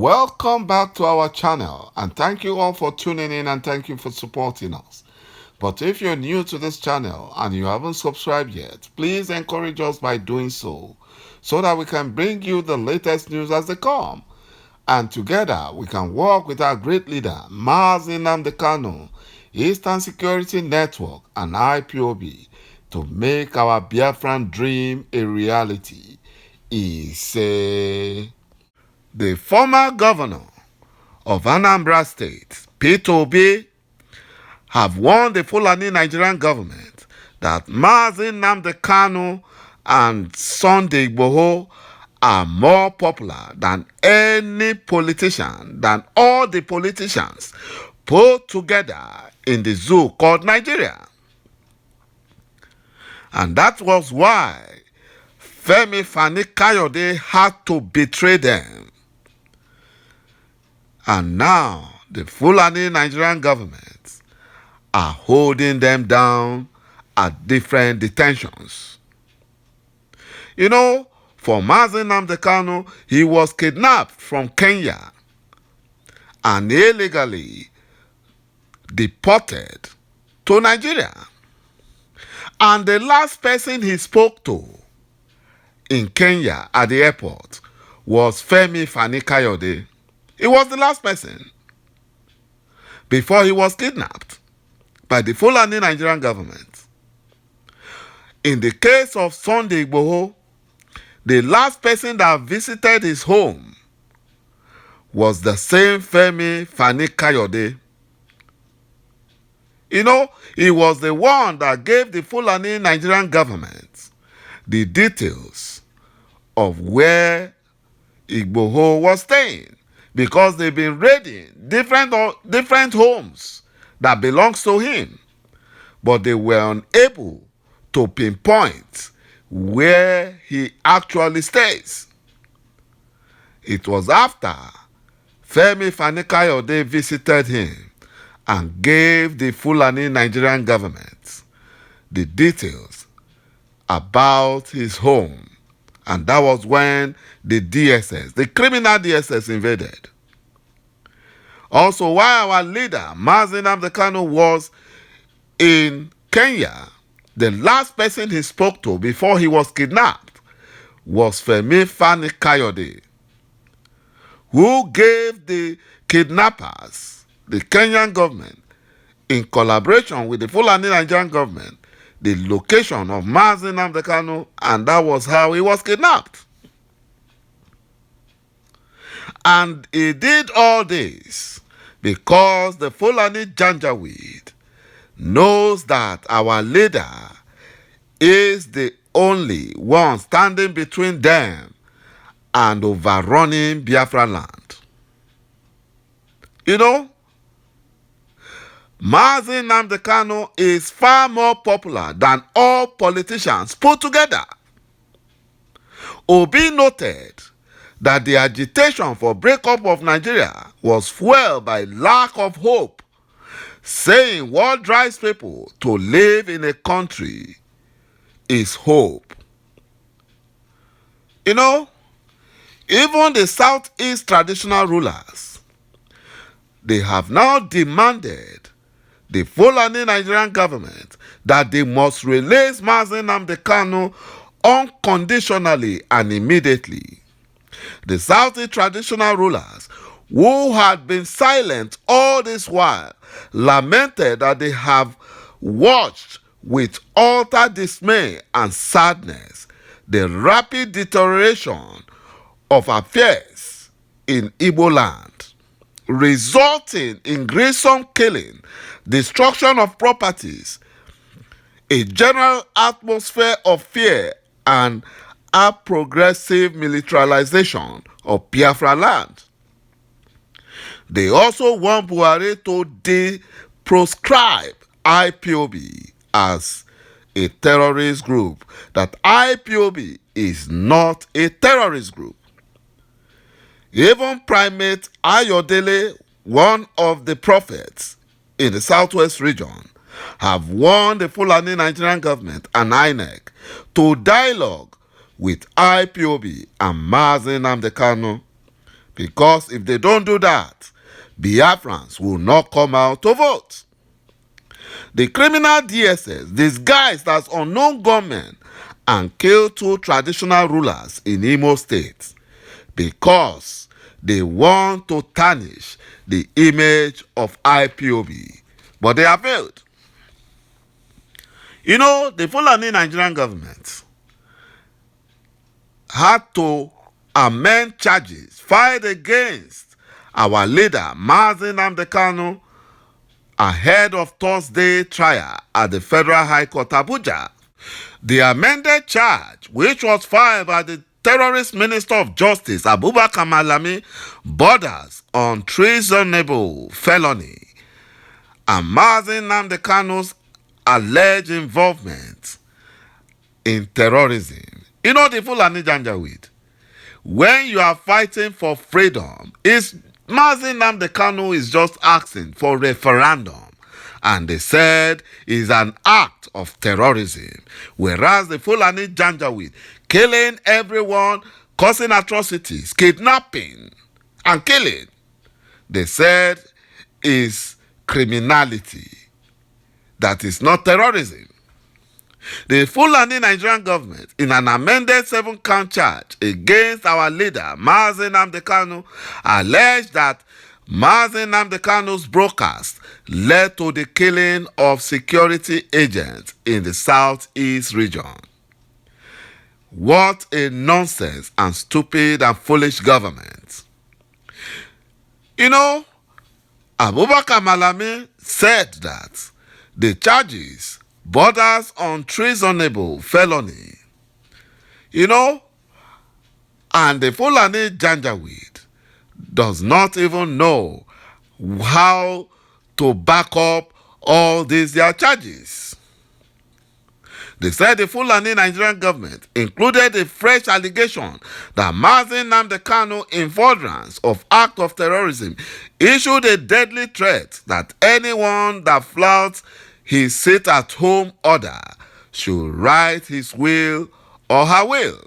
Welcome back to our channel, and thank you all for tuning in and thank you for supporting us. But if you're new to this channel and you haven't subscribed yet, please encourage us by doing so that we can bring you the latest news as they come. And together we can work with our great leader, µAÐI KANU, Eastern Security Network, and IPOB to make our Biafran dream a reality. He said. The former governor of Anambra State, Peter Obi, have warned the Fulani Nigerian government that µAZI KANU and Sunday IGBOHO are more popular than any politician, than all the politicians put together in the zoo called Nigeria. And that was why Femi Fani-Kayode had to betray them. And now the Fulani Nigerian government are holding them down at different detentions. You know, for µAZI KANU, he was kidnapped from Kenya and illegally deported to Nigeria. And the last person he spoke to in Kenya at the airport was Femi Fani-Kayode. He was the last person before he was kidnapped by the Fulani Nigerian government. In the case of Sunday IGBOHO, the last person that visited his home was the same Femi Fani-Kayode. You know, he was the one that gave the Fulani Nigerian government the details of where IGBOHO was staying, because they've been raiding different homes that belongs to him, but they were unable to pinpoint where he actually stays. It was after Femi Fani-Kayode visited him and gave the Fulani Nigerian government the details about his home. And that was when the DSS, the criminal DSS, invaded. Also, while our leader, µAZI KANU, was in Kenya, the last person he spoke to before he was kidnapped was Femi Fani-Kayode, who gave the kidnappers, the Kenyan government, in collaboration with the Fulani Nigerian government, the location of µAZI KANU, and that was how he was kidnapped. And he did all this because the Fulani Janjaweed knows that our leader is the only one standing between them and overrunning Biafra land. You know, µAZI KANU is far more popular than all politicians put together. Obi noted that the agitation for breakup of Nigeria was fueled by lack of hope, saying what drives people to live in a country is hope. You know, even the Southeast traditional rulers, they have now demanded the Fulani Nigerian government that they must release µAZI KANU unconditionally and immediately. The Southeast traditional rulers, who had been silent all this while, lamented that they have watched with utter dismay and sadness the rapid deterioration of affairs in Igbo land, resulting in gruesome killing, destruction of properties, a general atmosphere of fear, and a progressive militarization of Biafra land. They also want BUHARI to proscribe IPOB as a terrorist group, that IPOB is not a terrorist group. Even Primate Ayodele, one of the prophets in the southwest region, have warned the Fulani Nigerian government and INEC to dialogue with IPOB and µAZI KANU Because if they don't do that, Biafrans will not come out to vote. The criminal DSS disguised as unknown gunmen and killed 2 traditional rulers in Imo State because they want to tarnish the image of IPOB. But they have failed. You know, the Fulani Nigerian government had to amend charges filed against our leader, Nnamdi Kanu, ahead of Thursday trial at the Federal High Court, Abuja. The amended charge, which was filed by the terrorist Minister of Justice, Abubakar Malami, borders on treasonable felony and Nnamdi Kanu's alleged involvement in terrorism. You know the Fulani Janjaweed. When you are fighting for freedom, Nnamdi Kanu is just asking for referendum. And they said is an act of terrorism. Whereas the Fulani Janjaweed, killing everyone, causing atrocities, kidnapping and killing, they said is criminality. That is not terrorism. The Fulani Nigerian government, in an amended 7-count charge against our leader, Nnamdi Kanu, alleged that Nnamdi Kanu's broadcast led to the killing of security agents in the southeast region. What a nonsense and stupid and foolish government. You know, Abubakar Malami said that the charges borders on treasonable felony. You know, and the Fulani Janjaweed does not even know how to back up all these their charges. They said the Fulani Nigerian government included a fresh allegation that Nnamdi Kanu, in furtherance of act of terrorism, issued a deadly threat that anyone that flouts his sit-at-home order should write his will or her will.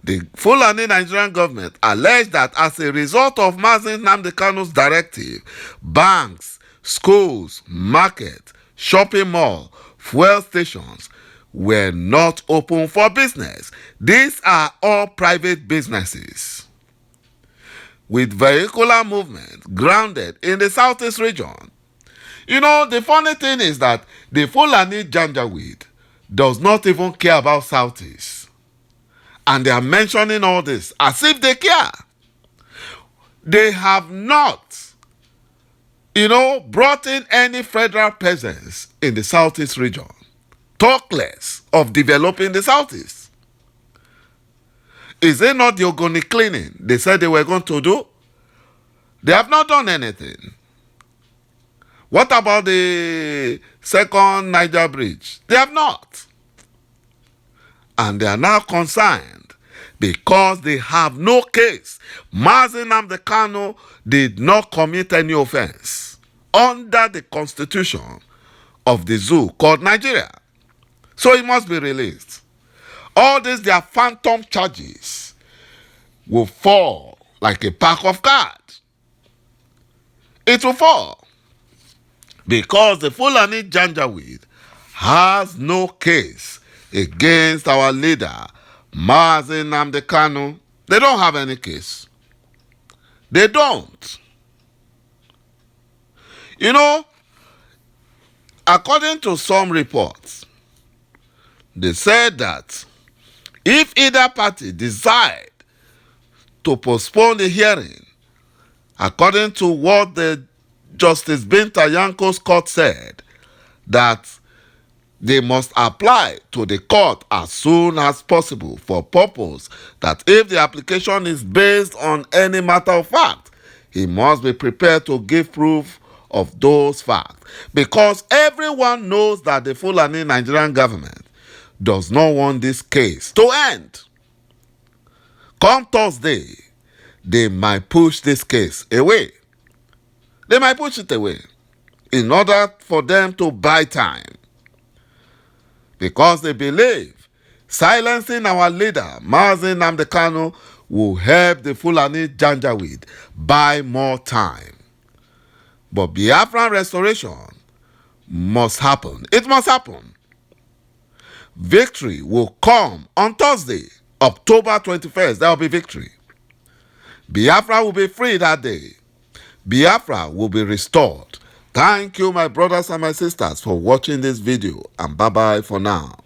The Fulani Nigerian government alleged that as a result of Nnamdi Kanu's directive, banks, schools, market, shopping mall, fuel stations were not open for business. These are all private businesses with vehicular movement grounded in the southeast region. You know, the funny thing is that the Fulani Janjaweed does not even care about southeast. And they are mentioning all this as if they care. They have not, brought in any federal presence in the southeast region. Talk less of developing the southeast. Is it not the Ogoni cleaning they said they were going to do? They have not done anything. What about the second Niger bridge? They have not. And they are now concerned because they have no case. Nnamdi Kanu did not commit any offense under the constitution of the zoo called Nigeria. So he must be released. All these, their phantom charges, will fall like a pack of cards. It will fall because the Fulani Janjaweed has no case against our leader, Nnamdi Kanu. They don't have any case. They don't. According to some reports, they said that if either party decide to postpone the hearing, according to what the Justice Binta Yanko's court said, that they must apply to the court as soon as possible for purpose that if the application is based on any matter of fact, he must be prepared to give proof of those facts. Because everyone knows that the Fulani Nigerian government does not want this case to end. Come Thursday, they might push this case away. They might push it away in order for them to buy time. Because they believe silencing our leader, Nnamdi Kanu, will help the Fulani Janjaweed buy more time. But Biafran restoration must happen. It must happen. Victory will come on Thursday, October 21st. There will be victory. Biafra will be free that day. Biafra will be restored. Thank you, my brothers and my sisters, for watching this video, and bye-bye for now.